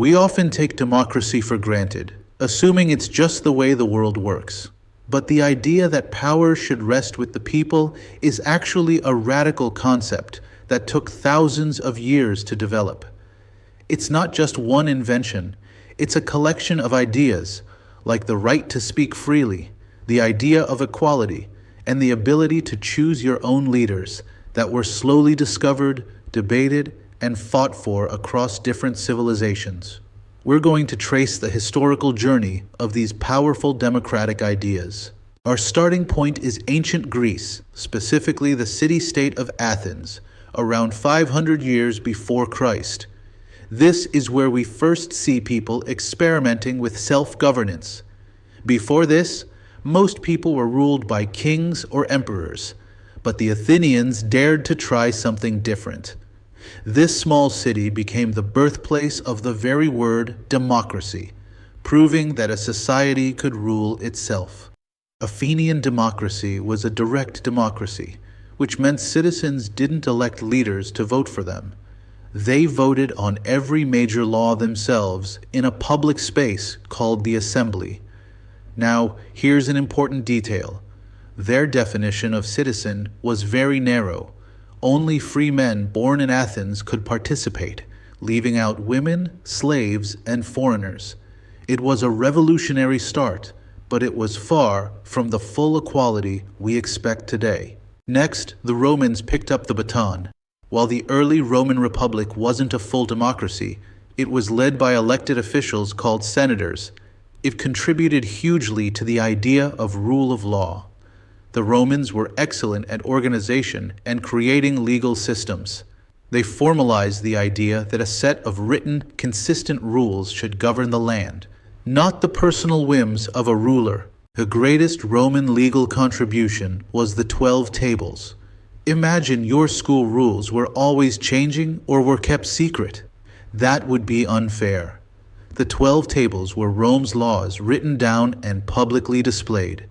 We often take democracy for granted, assuming it's just the way the world works. But the idea that power should rest with the people is actually a radical concept that took thousands of years to develop. It's not just one invention, it's a collection of ideas, like the right to speak freely, the idea of equality, and the ability to choose your own leaders that were slowly discovered, debated, and fought for across different civilizations. We're going to trace the historical journey of these powerful democratic ideas. Our starting point is ancient Greece, specifically the city-state of Athens, around 500 years before Christ. This is where we first see people experimenting with self-governance. Before this, most people were ruled by kings or emperors, but the Athenians dared to try something different. This small city became the birthplace of the very word democracy, proving that a society could rule itself. Athenian democracy was a direct democracy, which meant citizens didn't elect leaders to vote for them. They voted on every major law themselves in a public space called the assembly. Now, here's an important detail. Their definition of citizen was very narrow. Only free men born in Athens could participate, leaving out women, slaves, and foreigners. It was a revolutionary start, but it was far from the full equality we expect today. Next, the Romans picked up the baton. While the early Roman Republic wasn't a full democracy, it was led by elected officials called senators. It contributed hugely to the idea of rule of law. The Romans were excellent at organization and creating legal systems. They formalized the idea that a set of written, consistent rules should govern the land, not the personal whims of a ruler. The greatest Roman legal contribution was the 12 tables. Imagine your school rules were always changing or were kept secret. That would be unfair. The 12 tables were Rome's laws written down and publicly displayed.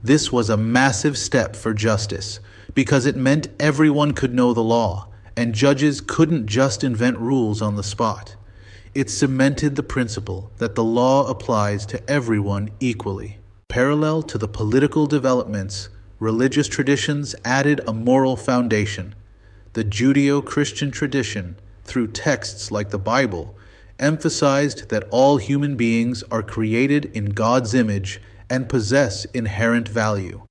This was a massive step for justice, because it meant everyone could know the law, and judges couldn't just invent rules on the spot. It cemented the principle that the law applies to everyone equally. Parallel to the political developments, religious traditions added a moral foundation. The Judeo-Christian tradition, through texts like the Bible, emphasized that all human beings are created in God's image and possess inherent value.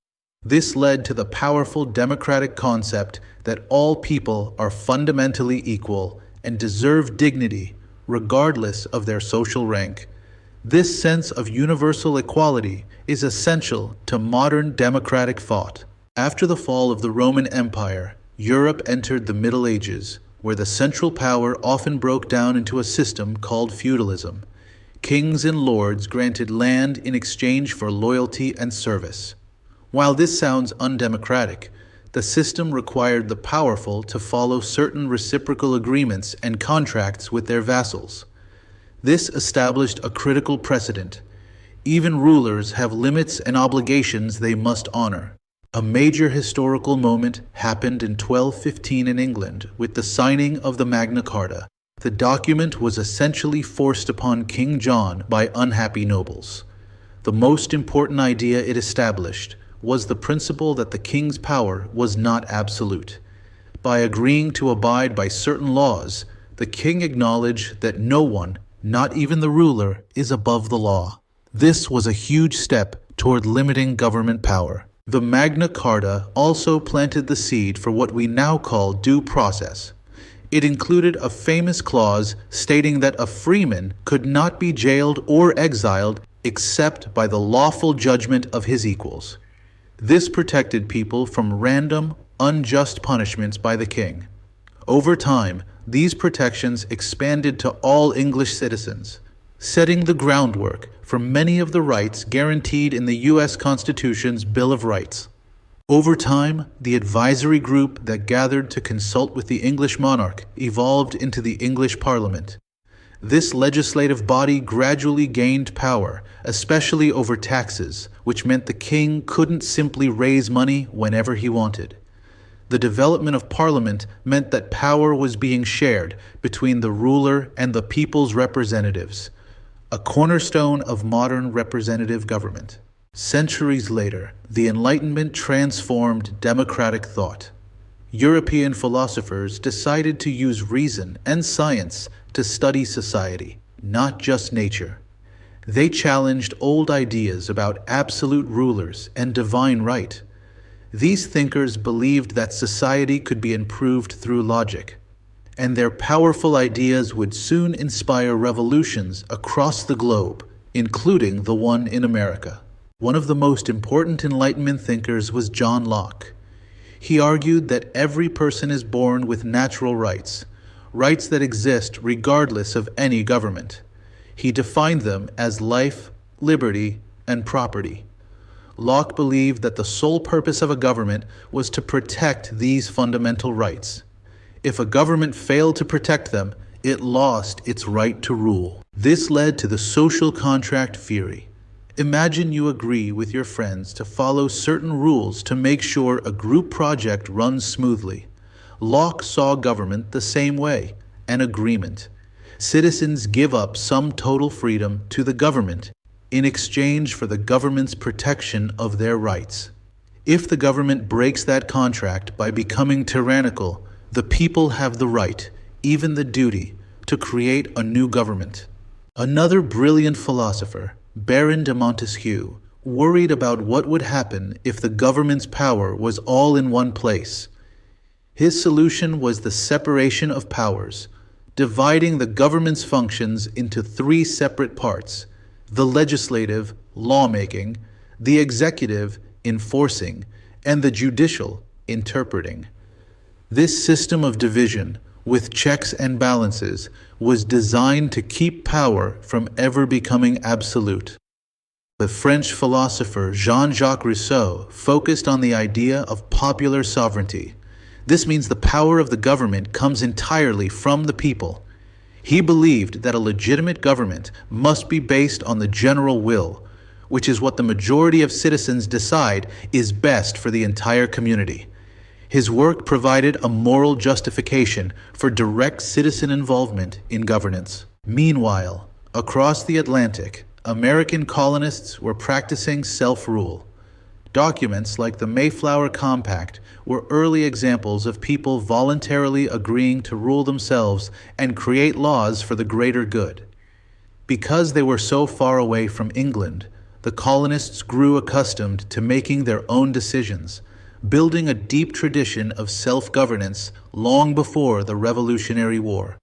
This led to the powerful democratic concept that all people are fundamentally equal and deserve dignity, regardless of their social rank. This sense of universal equality is essential to modern democratic thought. After the fall of the Roman Empire, Europe entered the Middle Ages, where the central power often broke down into a system called feudalism. Kings and lords granted land in exchange for loyalty and service. While this sounds undemocratic, the system required the powerful to follow certain reciprocal agreements and contracts with their vassals. This established a critical precedent. Even rulers have limits and obligations they must honor. A major historical moment happened in 1215 in England with the signing of the Magna Carta. The document was essentially forced upon King John by unhappy nobles. The most important idea it established was the principle that the king's power was not absolute. By agreeing to abide by certain laws, the king acknowledged that no one, not even the ruler, is above the law. This was a huge step toward limiting government power. The Magna Carta also planted the seed for what we now call due process. It included a famous clause stating that a freeman could not be jailed or exiled except by the lawful judgment of his equals. This protected people from random, unjust punishments by the king. Over time, these protections expanded to all English citizens, setting the groundwork for many of the rights guaranteed in the U.S. Constitution's Bill of Rights. Over time, the advisory group that gathered to consult with the English monarch evolved into the English Parliament. This legislative body gradually gained power, especially over taxes, which meant the king couldn't simply raise money whenever he wanted. The development of parliament meant that power was being shared between the ruler and the people's representatives, a cornerstone of modern representative government. Centuries later, the Enlightenment transformed democratic thought. European philosophers decided to use reason and science to study society, not just nature. They challenged old ideas about absolute rulers and divine right. These thinkers believed that society could be improved through logic, and their powerful ideas would soon inspire revolutions across the globe, including the one in America. One of the most important Enlightenment thinkers was John Locke. He argued that every person is born with natural rights, rights that exist regardless of any government. He defined them as life, liberty, and property. Locke believed that the sole purpose of a government was to protect these fundamental rights. If a government failed to protect them, it lost its right to rule. This led to the social contract theory. Imagine you agree with your friends to follow certain rules to make sure a group project runs smoothly. Locke saw government the same way, an agreement. Citizens give up some total freedom to the government in exchange for the government's protection of their rights. If the government breaks that contract by becoming tyrannical, the people have the right, even the duty, to create a new government. Another brilliant philosopher, Baron de Montesquieu, worried about what would happen if the government's power was all in one place. His solution was the separation of powers, dividing the government's functions into three separate parts: the legislative, lawmaking; the executive, enforcing; and the judicial, interpreting. This system of division, with checks and balances, was designed to keep power from ever becoming absolute. The French philosopher Jean-Jacques Rousseau focused on the idea of popular sovereignty. This means the power of the government comes entirely from the people. He believed that a legitimate government must be based on the general will, which is what the majority of citizens decide is best for the entire community. His work provided a moral justification for direct citizen involvement in governance. Meanwhile, across the Atlantic, American colonists were practicing self-rule. Documents like the Mayflower Compact were early examples of people voluntarily agreeing to rule themselves and create laws for the greater good. Because they were so far away from England, the colonists grew accustomed to making their own decisions, building a deep tradition of self-governance long before the Revolutionary War.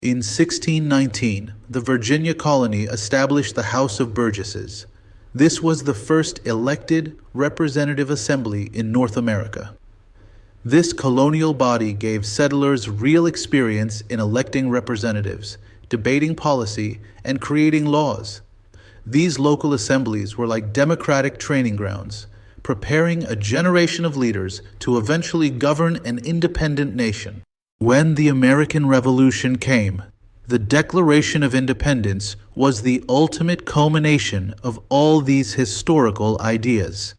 In 1619, the Virginia colony established the House of Burgesses. This was the first elected representative assembly in North America. This colonial body gave settlers real experience in electing representatives, debating policy, and creating laws. These local assemblies were like democratic training grounds, preparing a generation of leaders to eventually govern an independent nation. When the American Revolution came, the Declaration of Independence was the ultimate culmination of all these historical ideas.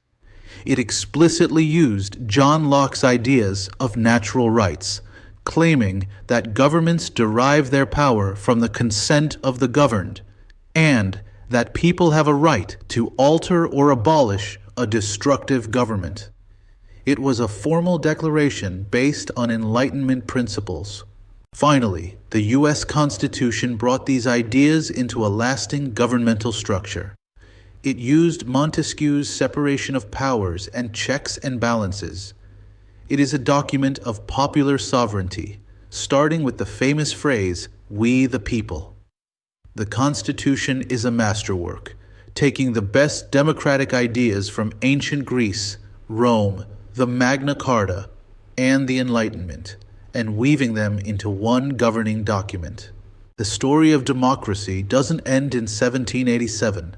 It explicitly used John Locke's ideas of natural rights, claiming that governments derive their power from the consent of the governed, and that people have a right to alter or abolish a destructive government. It was a formal declaration based on Enlightenment principles. Finally, the U.S. Constitution brought these ideas into a lasting governmental structure. It used Montesquieu's separation of powers and checks and balances. It is a document of popular sovereignty, starting with the famous phrase, "We the people." The Constitution is a masterwork, taking the best democratic ideas from ancient Greece, Rome, the Magna Carta, and the Enlightenment, and weaving them into one governing document. The story of democracy doesn't end in 1787.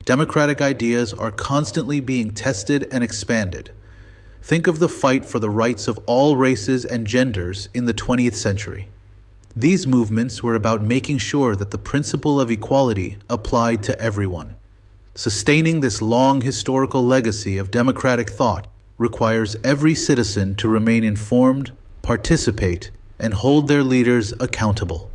Democratic ideas are constantly being tested and expanded. Think of the fight for the rights of all races and genders in the 20th century. These movements were about making sure that the principle of equality applied to everyone. Sustaining this long historical legacy of democratic thought requires every citizen to remain informed, participate, and hold their leaders accountable.